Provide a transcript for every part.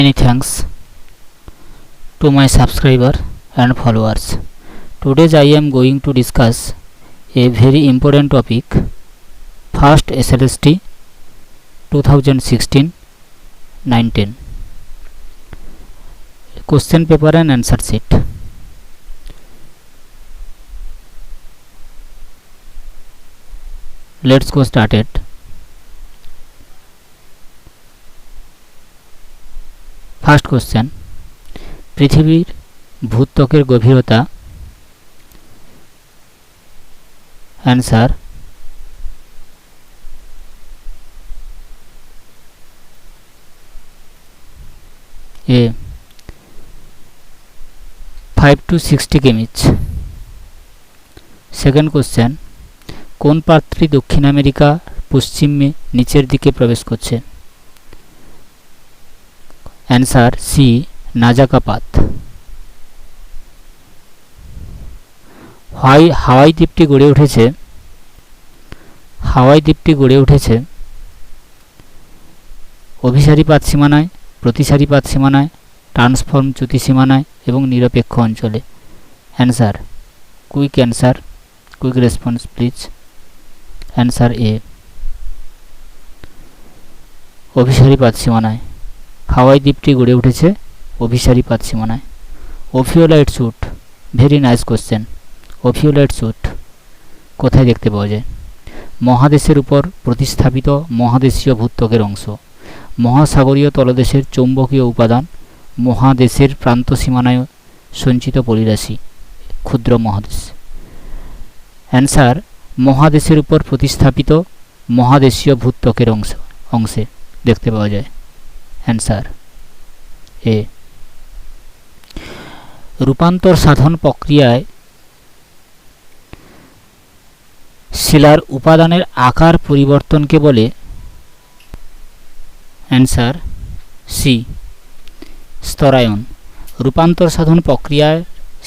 Many thanks to my subscriber and followers. Today I am going to discuss a very important topic, first SLST 2016-19 question paper and answer sheet. Let's go started. First question, পৃথিবীর ভূত্বকের গভীরতা। Answer A 5 to 60 Kimmich. Second question, কোন পাত্রী দক্ষিণ America পশ্চিমে নিচের দিকে প্রবেশ করছে? অ্যান্সার সি, নাজাকা পাত। হাওয়াই দ্বীপটি গড়ে উঠেছে অভিসারী পাত সীমানায়, প্রতিসারী পাত সীমানায়, ট্রান্সফর্ম চ্যুতি সীমানায় এবং নিরপেক্ষ অঞ্চলে। Answer, quick response please. Answer A, অভিসারী পাত সীমানায়। হাওয়াই দ্বীপটি গড়ে উঠেছে অভিসারী পাত সীমানায়। Ophiolite suite, very nice question. Ophiolite suite কোথায় দেখতে পাওয়া যায়? মহাদেশের উপর প্রতিস্থাপিত মহাদেশীয় ভূত্বকের অংশ, মহাসাগরীয় তলদেশের চৌম্বকীয় উপাদান, মহাদেশের প্রান্ত সীমানায় সঞ্চিত পলিরাশি, ক্ষুদ্র মহাদেশ। অ্যান্সার, মহাদেশের উপর প্রতিস্থাপিত মহাদেশীয় ভূত্বকের অংশে দেখতে পাওয়া যায়। Answer A. রূপান্তর সাধন প্রক্রিয়ায় শিলার উপাদানের আকার পরিবর্তনকে বলে? অ্যান্সার সি, স্তরায়ন। রূপান্তর সাধন প্রক্রিয়ায়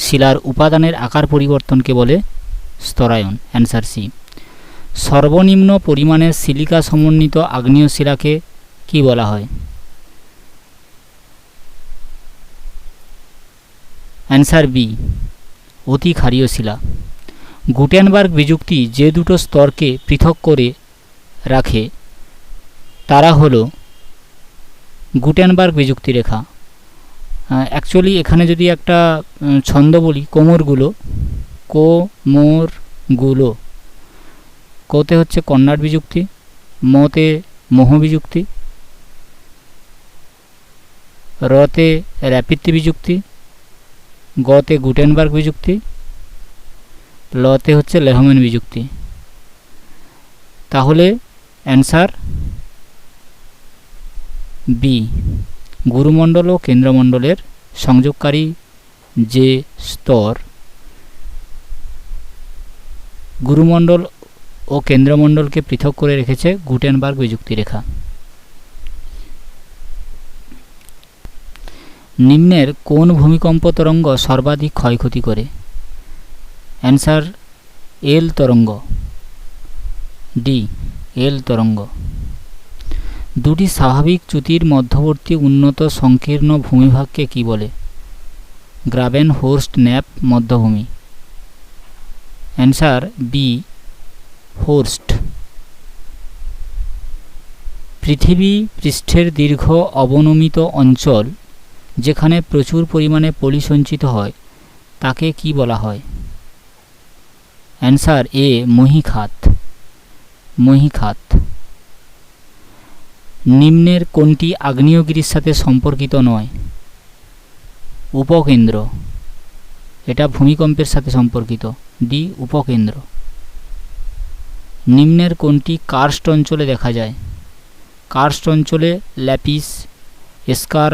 শিলার উপাদানের আকার পরিবর্তনকে বলে স্তরায়ন। Answer C. সর্বনিম্ন পরিমাণের সিলিকা সমন্বিত আগ্নেয় শিলাকে কি বলা হয়? অ্যান্সার বি, অতি ক্ষারীয় শিলা। গুটেনবার্গ বিযুক্তি যে দুটো স্তরকে পৃথক করে রাখে তারা হলো গুটেনবার্গ বিযুক্তি রেখা। অ্যাকচুয়ালি এখানে যদি একটা ছন্দ বলি, কোমরগুলো, কোতে হচ্ছে কর্নাড বিযুক্তি, মতে মোহ বিযুক্তি, রতে র্যাপিত্তি বিযুক্তি, গতে গুটেনবার্গ বিযুক্তি, লতে হচ্ছে লেহম্যান বিযুক্তি। তাহলে অ্যান্সার বি, গুরুমণ্ডল ও কেন্দ্রমণ্ডলের সংযোগকারী যে স্তর, গুরুমণ্ডল ও কেন্দ্রমণ্ডলকে পৃথক করে রেখেছে গুটেনবার্গ বিযুক্তি রেখা। নিম্নের কোন ভূমিকম্প তরঙ্গ সর্বাধিক ক্ষয়ক্ষতি করে? অ্যান্সার এল তরঙ্গ, ডি, এল তরঙ্গ। দুটি স্বাভাবিক চ্যুতির মধ্যবর্তী উন্নত সংকীর্ণ ভূমিভাগকে কি বলে? গ্রাবেনহোর্স্ট ন্যাপ মধ্যভূমি। Answer B, horst. পৃথিবী পৃষ্ঠের দীর্ঘ অবনমিত অঞ্চল যেখানে প্রচুর পরিমাণে পলি সঞ্চিত হয় তাকে কি বলা হয়? অ্যান্সার এ, মহীখাত। নিম্নের কোনটি আগ্নেয়গিরির সাথে সম্পর্কিত নয়? উপকেন্দ্র, এটা ভূমিকম্পের সাথে সম্পর্কিত, ডি, উপকেন্দ্র। নিম্নের কোনটি কার্স্ট অঞ্চলে দেখা যায়? কার্স্ট অঞ্চলে ল্যাপিস, এসকার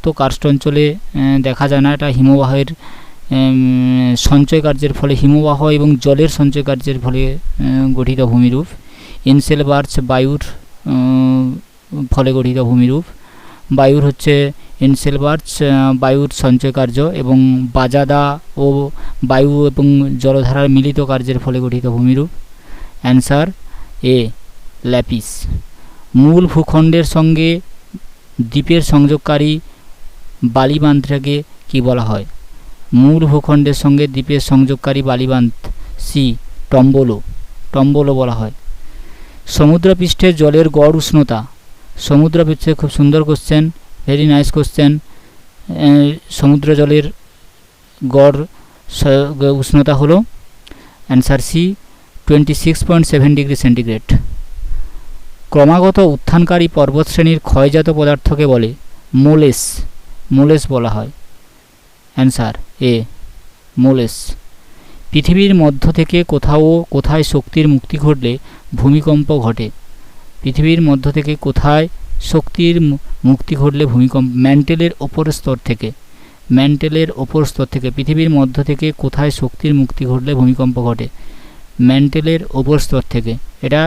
তো কার্স্ট অঞ্চলে দেখা যায় না, এটা হিমবাহের সঞ্চয় কার্যের ফলে, হিমবাহ এবং জলের সঞ্চয় কার্যের ফলে গঠিত ভূমিরূপ। এনসেলবার্চ বায়ুর ফলে গঠিত ভূমিরূপ। বায়ুর হচ্ছে এনসেলবার্চ বায়ুর সঞ্চয় কার্য এবং বাজাদা ও বায়ু এবং জলধারার মিলিত কার্যের ফলে গঠিত ভূমিরূপ। অ্যান্সার এ, ল্যাপিস। মূল ভূখণ্ডের সঙ্গে দ্বীপের সংযোগকারী বালি বাঁধটাকে কি বলা হয়? মূল ভূখণ্ডের সঙ্গে দ্বীপের সংযোগকারী বালি বাঁধ। সি টম্বলো, টম্বলো বলা হয়। সমুদ্রপৃষ্ঠের জলের গড় উষ্ণতা। সমুদ্রপৃষ্ঠে, খুব সুন্দর কোশ্চেন, ভেরি নাইস কোশ্চেন। সমুদ্র জলের গড় উষ্ণতা হলো অ্যান্সার সি 26.7 ডিগ্রি সেন্টিগ্রেড। ক্রমাগত উত্থানকারী পর্বতশ্রেণীর ক্ষয়জাত পদার্থকে বলে মোলেস, মোলেস বলা হয়। অ্যান্সার এ মোলেস। পৃথিবীর মধ্য থেকে কোথায় শক্তির মুক্তি ঘটলে ভূমিকম্প ঘটে? পৃথিবীর মধ্য থেকে কোথায় শক্তির মুক্তি ঘটলে ভূমিকম্প? ম্যান্টেলের ওপর স্তর থেকে, ম্যান্টেলের ওপর স্তর থেকে পৃথিবীর মধ্য থেকে কোথায় শক্তির মুক্তি ঘটলে ভূমিকম্প ঘটে? ম্যান্টেলের ওপর স্তর থেকে। এটা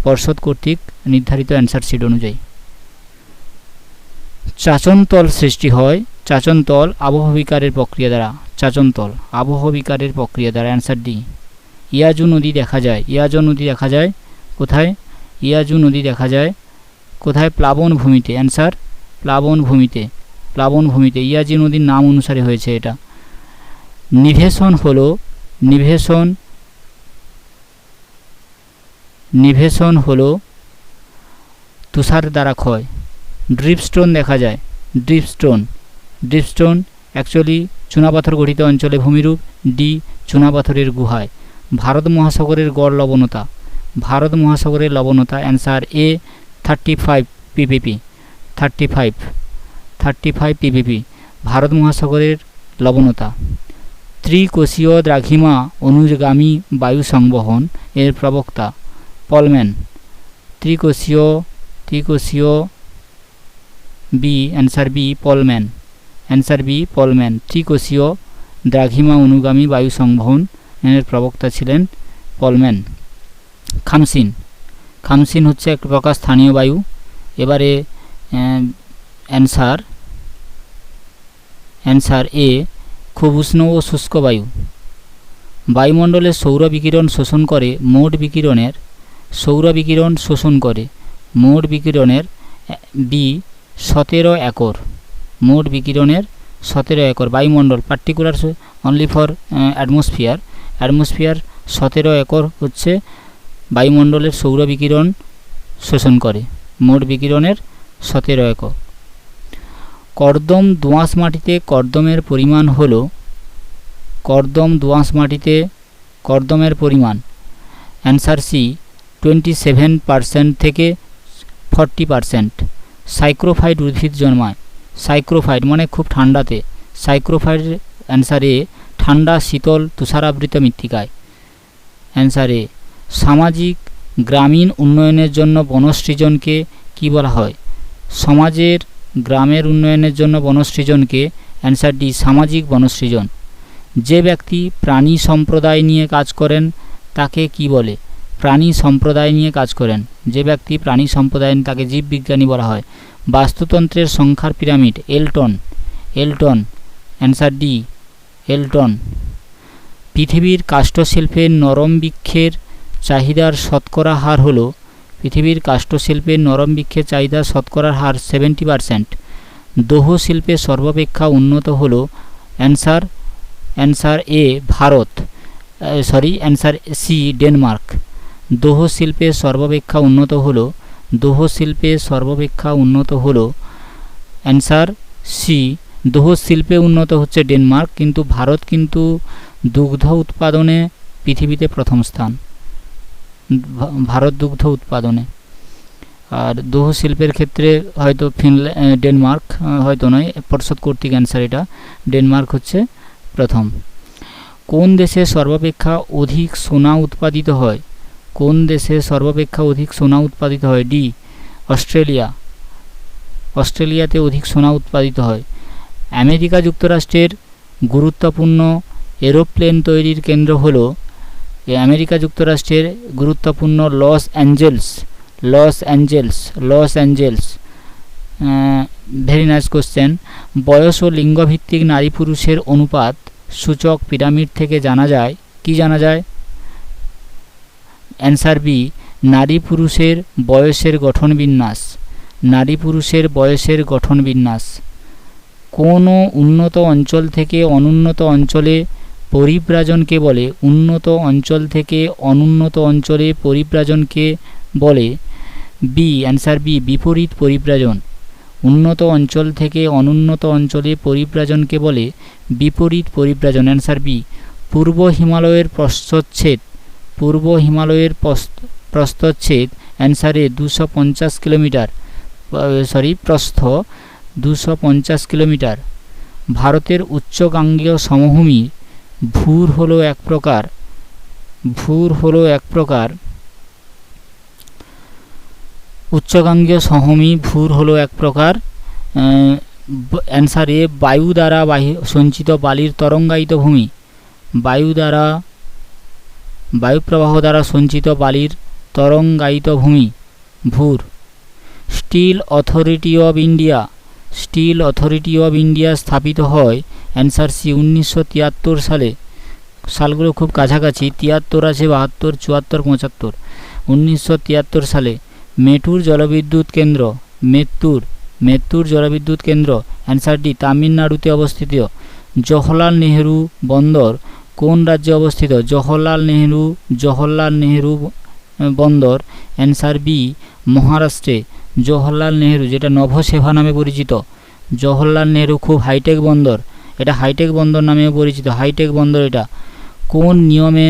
পর্ষদ কর্তৃক নির্ধারিত অ্যান্সার শিট অনুযায়ী। চাচনতল সৃষ্টি হয়, চাচনতল আবহবিকারের প্রক্রিয়া দ্বারা। চাচনতল আবহবিকারের প্রক্রিয়া দ্বারা। Answer D. ইয়াজু নদী দেখা যায়, ইয়াজু নদী দেখা যায় কোথায়? ইয়াজু নদী দেখা যায় কোথায়? প্লাবন ভূমিতে। অ্যান্সার প্লাবন ভূমিতে, প্লাবন ভূমিতে। ইয়াজু নদীর নাম অনুসারে হয়েছে এটা। নিভেশন হলো, নিভেশন, নিভেশন হলো তুষার দ্বারা ক্ষয়। ড্রিপস্টোন দেখা যায়, ড্রিপস্টোন, ড্রিপস্টোন অ্যাকচুয়ালি চুনাপাথর গঠিত অঞ্চলে ভূমিরূপ। ডি চুনাপাথরের গুহায়। ভারত মহাসাগরের গড় লবণতা, ভারত মহাসাগরের লবণতা। অ্যান্সার এ 35 ppb, 35 ppb ভারত মহাসাগরের লবণতা। ত্রিকোষীয় দ্রাঘিমা অনুগামী বায়ু সংবহন এর প্রবক্তা পলম্যান। ত্রিকোষীয়, ত্রিকোষীয় B, answer B Palmen, answer B Palmen. ত্রিকোষীয় দ্রাঘিমা অনুগামী বায়ু সংবহন এর প্রবক্তা ছিলেন পলম্যান। খামসিন, খামসিন হচ্ছে এক প্রকার স্থানীয় বায়ু। এবারে অ্যান্সার, অ্যান্সার এ খুব উষ্ণ ও শুষ্ক বায়ু। বায়ুমণ্ডলের সৌর বিকিরণ শোষণ করে মোট বিকিরণের, সৌর বিকিরণ শোষণ করে মোট বিকিরণের বি 17 একর, মোট বিকিরণের 17 একর। বায়ুমণ্ডল particular only for atmosphere, atmosphere 17 acre হচ্ছে বায়ুমণ্ডলের সৌর বিকিরণ শোষণ করে, মোট বিকিরণের 17 একর। কর্দম দোআঁশ মাটিতে কর্দমের পরিমাণ হল, কর্দম দোআঁশ মাটিতে কর্দমের পরিমাণ। অ্যান্সার সি 27% থেকে 40%। সাইক্রোফাইট উদ্ভিদ জন্মায়, সাইক্রোফাইট মানে খুব ঠান্ডাতে। সাইক্রোফাইট অ্যান্সার এ ঠান্ডা শীতল তুষারাবৃত মৃত্তিকায়। অ্যান্সার এ। সামাজিক গ্রামীণ উন্নয়নের জন্য বনসৃজনকে কি বলা হয়? সমাজের গ্রামের উন্নয়নের জন্য বনসৃজনকে অ্যান্সার ডি সামাজিক বনসৃজন। যে ব্যক্তি প্রাণী সম্প্রদায় নিয়ে কাজ করেন তাকে কি বলে? প্রাণী সম্প্রদায় নিয়ে কাজ করেন যে ব্যক্তি প্রাণী সম্প্রদায়, তাকে জীববিজ্ঞানী বলা হয়। বাস্তুতন্ত্রের সংখ্যার pyramid Elton, Elton. Answer D Elton. পৃথিবীর কাষ্ঠশিল্পের নরম বৃক্ষের চাহিদার শতকরা হার হলো, পৃথিবীর কাষ্ঠশিল্পের নরম বৃক্ষের চাহিদার শতকরার হার 70%। দোহ শিল্পে সর্বাপেক্ষা উন্নত হলো, answer, answer A Bharat, sorry answer C Denmark. দোহ শিল্পে সর্বাপেক্ষা উন্নত হলো, দোহ শিল্পে সর্বাপেক্ষা উন্নত হলো অ্যান্সার সি। দোহ শিল্পে উন্নত হচ্ছে ডেনমার্ক, কিন্তু ভারত কিন্তু দুগ্ধ উৎপাদনে পৃথিবীতে প্রথম স্থান, ভারত দুগ্ধ উৎপাদনে। আর দোহ শিল্পের ক্ষেত্রে হয়তো ডেনমার্ক, হয়তো নয়, পর্ষদ কর্তৃক অ্যান্সার এটা, ডেনমার্ক হচ্ছে প্রথম। কোন দেশে সর্বাপেক্ষা অধিক সোনা উৎপাদিত হয়? কোন দেশে সর্বাপেক্ষা অধিক সোনা উৎপাদিত হয়? ডি অস্ট্রেলিয়া, অস্ট্রেলিয়াতে অধিক সোনা উৎপাদিত হয়। আমেরিকা যুক্তরাষ্ট্রের গুরুত্বপূর্ণ এরোপ্লেন তৈরির কেন্দ্র হল, আমেরিকা যুক্তরাষ্ট্রের গুরুত্বপূর্ণ Los Angeles, Los Angeles, Los Angeles. Very nice question. বয়স ও লিঙ্গভিত্তিক নারী পুরুষের অনুপাত সূচক পিরামিড থেকে জানা যায়, কি জানা যায়? অ্যান্সার বি নারী পুরুষের বয়সের গঠন বিন্যাস, নারী পুরুষের বয়সের গঠন বিন্যাস। কোনো উন্নত অঞ্চল থেকে অনুন্নত অঞ্চলে পরিব্রাজনকে বলে? উন্নত অঞ্চল থেকে অনুন্নত অঞ্চলে পরিব্রাজনকে বলে বি, অ্যান্সার বি, বিপরীত পরিব্রাজন। উন্নত অঞ্চল থেকে অনুন্নত অঞ্চলে পরিব্রাজনকে বলে বিপরীত পরিব্রাজন, অ্যান্সার বি। পূর্ব হিমালয়ের প্রস্থচ্ছেদ, পূর্ব হিমালয়ের প্রস্থচ্ছেদ অ্যান্সার এ 250 কিলোমিটার, প্রস্থ 250 কিলোমিটার। ভারতের উচ্চগাঙ্গেয় সমভূমি ভূর হলো এক প্রকার, ভূর হলো এক প্রকার, উচ্চগাঙ্গেয় সমভূমি ভূর হলো এক প্রকার, অ্যান্সার এ বায়ু দ্বারা সঞ্চিত বালির তরঙ্গায়িত ভূমি, বায়ুপ্রবাহ দ্বারা সঞ্চিত বালির তরঙ্গায়িত ভূমি ভূর। Steel authority of India, steel authority of India স্থাপিত হয় অ্যান্সার সি 1973 সালে। সালগুলো খুব কাছাকাছি, 73 আছে, 72, 74, 75। 1973 সালে। মেট্টুর জলবিদ্যুৎ কেন্দ্র, মেট্টুর জলবিদ্যুৎ কেন্দ্র অ্যান্সার ডি, তামিলনাড়ুতে অবস্থিত। জওহরলাল নেহেরু বন্দর কোন রাজ্যে অবস্থিত? জওহরলাল নেহেরু বন্দর অ্যান্সার বি, মহারাষ্ট্রে। জওহরলাল নেহেরু, যেটা নভোসেভা নামে পরিচিত, জওহরলাল নেহেরু খুব হাইটেক বন্দর, এটা হাইটেক বন্দর নামেও পরিচিত, হাইটেক বন্দর এটা। কোন নিয়মে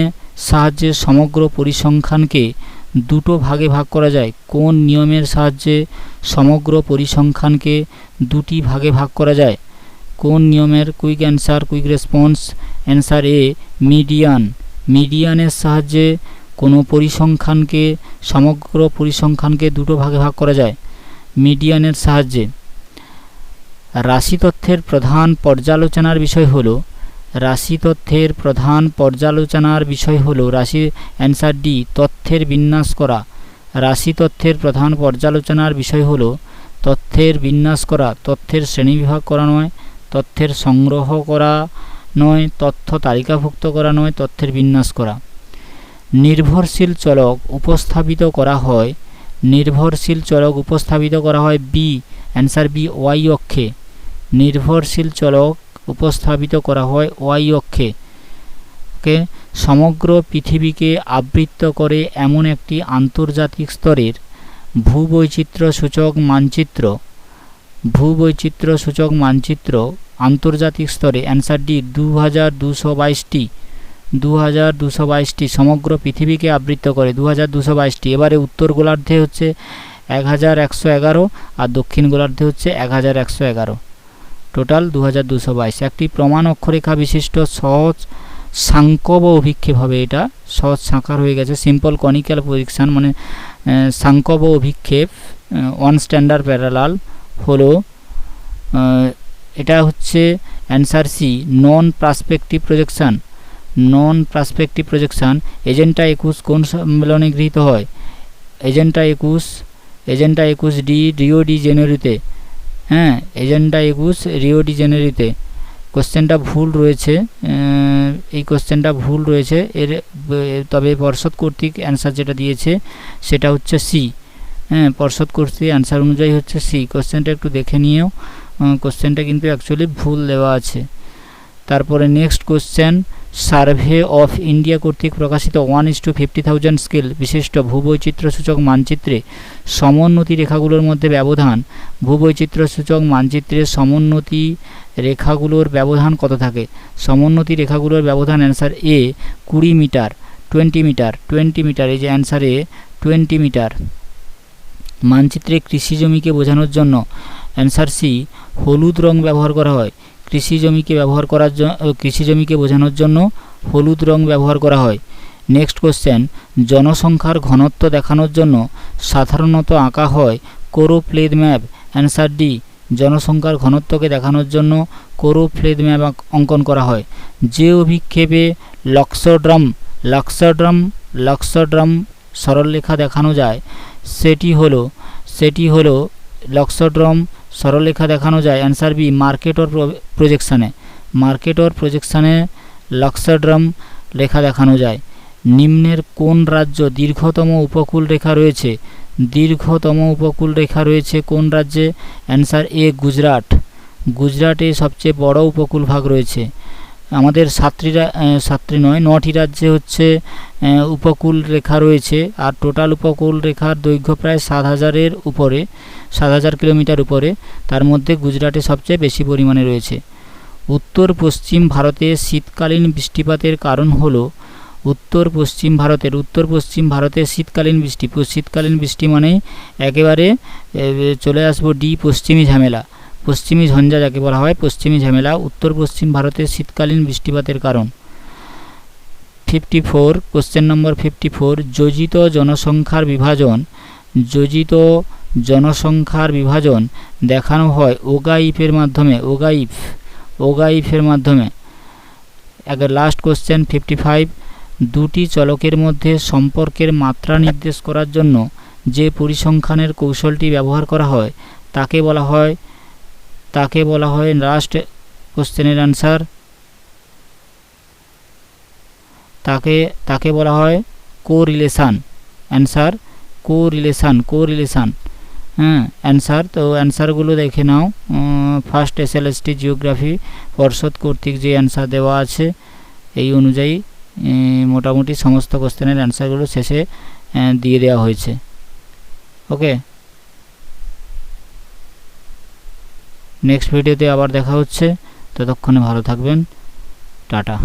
সাহায্যে সমগ্র পরিসংখ্যানকে দুটো ভাগে ভাগ করা যায়? কোন নিয়মের সাহায্যে সমগ্র পরিসংখ্যানকে দুটি ভাগে ভাগ করা যায়? কোন নিয়মের? Quick answer, quick response, answer A median. মিডিয়ানের সাহায্যে কোনো পরিসংখ্যানকে, সমগ্র পরিসংখ্যানকে দুটো ভাগে ভাগ করা যায় মিডিয়ানের সাহায্যে। রাশিতথ্যের প্রধান পর্যালোচনার বিষয় হলো, রাশিতথ্যের প্রধান পর্যালোচনার বিষয় হলো রাশি, অ্যান্সার ডি, তথ্যের বিন্যাস করা। রাশিতথ্যের প্রধান পর্যালোচনার বিষয় হলো তথ্যের বিন্যাস করা, তথ্যের শ্রেণীবিভাগ করা নয়, তথ্যের সংগ্রহ করা নয়, তথ্য তালিকাভুক্ত করা নয়, তথ্যের বিন্যাস করা। নির্ভরশীল চলক উপস্থাপিত করা হয়, নির্ভরশীল চলক উপস্থাপিত করা হয় বি, অ্যান্সার বি, ওয়াই অক্ষে। নির্ভরশীল চলক উপস্থাপিত করা হয় ওয়াই অক্ষে। ওকে। সমগ্র পৃথিবীকে আবৃত করে এমন একটি আন্তর্জাতিক স্তরের ভূবৈচিত্র্য সূচক মানচিত্র, ভূবৈচিত্র্য সূচক মানচিত্র আন্তর্জাতিক স্তরে অ্যান্সার ডি, 2222টি, 2222টি সমগ্র পৃথিবীকে আবৃত করে, 2222টি। এবারে উত্তর গোলার্ধে হচ্ছে 1111 আর দক্ষিণ গোলার্ধে হচ্ছে 1111, টোটাল 2222। একটি প্রমাণ অক্ষরেখা বিশিষ্ট সহজ সাংকব অভিক্ষেপ হবে, এটা সহজ সাঁকার হয়ে গেছে, সিম্পল কনিক্যাল প্রজেকশন মানে সাংকব অভিক্ষেপ, ওয়ান স্ট্যান্ডার্ড প্যারালাল হলো, এটা হচ্ছে অ্যান্সার সি, নন পার্সপেক্টিভ প্রজেকশন, নন পার্সপেক্টিভ প্রজেকশন। এজেন্ডা 21 কোন সম্মেলনে গৃহীত হয়? এজেন্ডা 21 রিও ডি জেনেরোতে, হ্যাঁ, এজেন্ডা 21 রিও ডি জেনেরোতে। কোশ্চেনটা ভুল রয়েছে, এই কোশ্চেনটা ভুল রয়েছে এর, তবে পর্ষদ কর্তৃক অ্যান্সার যেটা দিয়েছে সেটা হচ্ছে সি, হ্যাঁ, পর্ষদ কর্তৃক অ্যান্সার অনুযায়ী হচ্ছে সি। কোশ্চেনটা একটু দেখে নিয়েও, কোশ্চেনটা কিন্তু অ্যাকচুয়ালি ভুল দেওয়া আছে। তারপরে next question, survey of India কর্তৃক প্রকাশিত 1:50,000 স্কেল বিশিষ্ট ভূবৈচিত্র্য সূচক মানচিত্রে সমোন্নতি রেখাগুলোর মধ্যে ব্যবধান, ভূবৈচিত্র্য সূচক মানচিত্রে সমোন্নতি রেখাগুলোর ব্যবধান কত থাকে? সমোন্নতি রেখাগুলোর ব্যবধান অ্যান্সার এ 20 মিটার, 20 মিটার, 20 মিটার, এই যে অ্যান্সার এ 20 মিটার। মানচিত্রে কৃষি জমিকে বোঝানোর জন্য অ্যান্সার সি, হলুদ রং ব্যবহার করা হয়। কৃষি জমিকে বোঝানোর জন্য হলুদ রং ব্যবহার করা হয়। নেক্সট কোশ্চেন, জনসংখ্যার ঘনত্ব দেখানোর জন্য সাধারণত আঁকা হয় কোরোপ্লেথ ম্যাপ, অ্যান্সার ডি, জনসংখ্যার ঘনত্বকে দেখানোর জন্য কোরোপ্লেথ ম্যাপ অঙ্কন করা হয়। যে অভিক্ষেপে লক্সোড্রাম সরলরেখা দেখানো যায় সেটি হলো লক্সোড্রাম সরলরেখা দেখানো যায়, অ্যান্সার বি, মার্কেটর প্রজেকশানে। মার্কেটর প্রজেকশানে লক্সোড্রাম রেখা দেখানো যায়। নিম্নের কোন রাজ্য দীর্ঘতম উপকূল রেখা রয়েছে? দীর্ঘতম উপকূল রেখা রয়েছে কোন রাজ্যে? অ্যান্সার এ, গুজরাট। গুজরাটে সবচেয়ে বড় উপকূল ভাগ রয়েছে। আমাদের সাতটি নয় 9টি রাজ্যে হচ্ছে উপকূল রেখা রয়েছে, আর টোটাল উপকূল রেখার দৈর্ঘ্য প্রায় 7,000-এর উপরে, 7,000 কিলোমিটার উপরে। তার মধ্যে গুজরাটে সবচেয়ে বেশি পরিমাণে রয়েছে। উত্তর পশ্চিম ভারতে শীতকালীন বৃষ্টিপাতের কারণ হলো উত্তর পশ্চিম ভারতে শীতকালীন বৃষ্টি মানে একেবারে চলে আসবো পশ্চিমী ঝামেলা, পশ্চিমী ঝঞ্ঝা যাকে বলা হয়, পশ্চিমী ঝামেলা উত্তর পশ্চিম ভারতে শীতকালীন বৃষ্টিপাতের কারণ। 54 কোশ্চেন নম্বর 54, যোজিত জনসংখ্যার বিভাজন দেখানো হয় ওগাইফের মাধ্যমে। লাস্ট কোশ্চেন 55, দুটি চলকের মধ্যে সম্পর্কের মাত্রা নির্দেশ করার জন্য যে পরিসংখ্যানের কৌশলটি ব্যবহার করা হয় তাকে বলা হয় লাস্ট কোশ্চেনের অ্যান্সার, তাকে বলা হয় কোরিলেশান। অ্যান্সার কোরিলেশান। হ্যাঁ, অ্যান্সার। তো অ্যান্সারগুলো দেখে নাও। ফার্স্ট SLST জিওগ্রাফি পর্ষদ কর্তৃক যে অ্যান্সার দেওয়া আছে এই অনুযায়ী মোটামুটি সমস্ত কোশ্চেনের অ্যান্সারগুলো শেষে দিয়ে দেওয়া হয়েছে। ওকে, নেক্সট ভিডিওতে আবার দেখা হচ্ছে, ততক্ষণে ভালো থাকবেন, টাটা।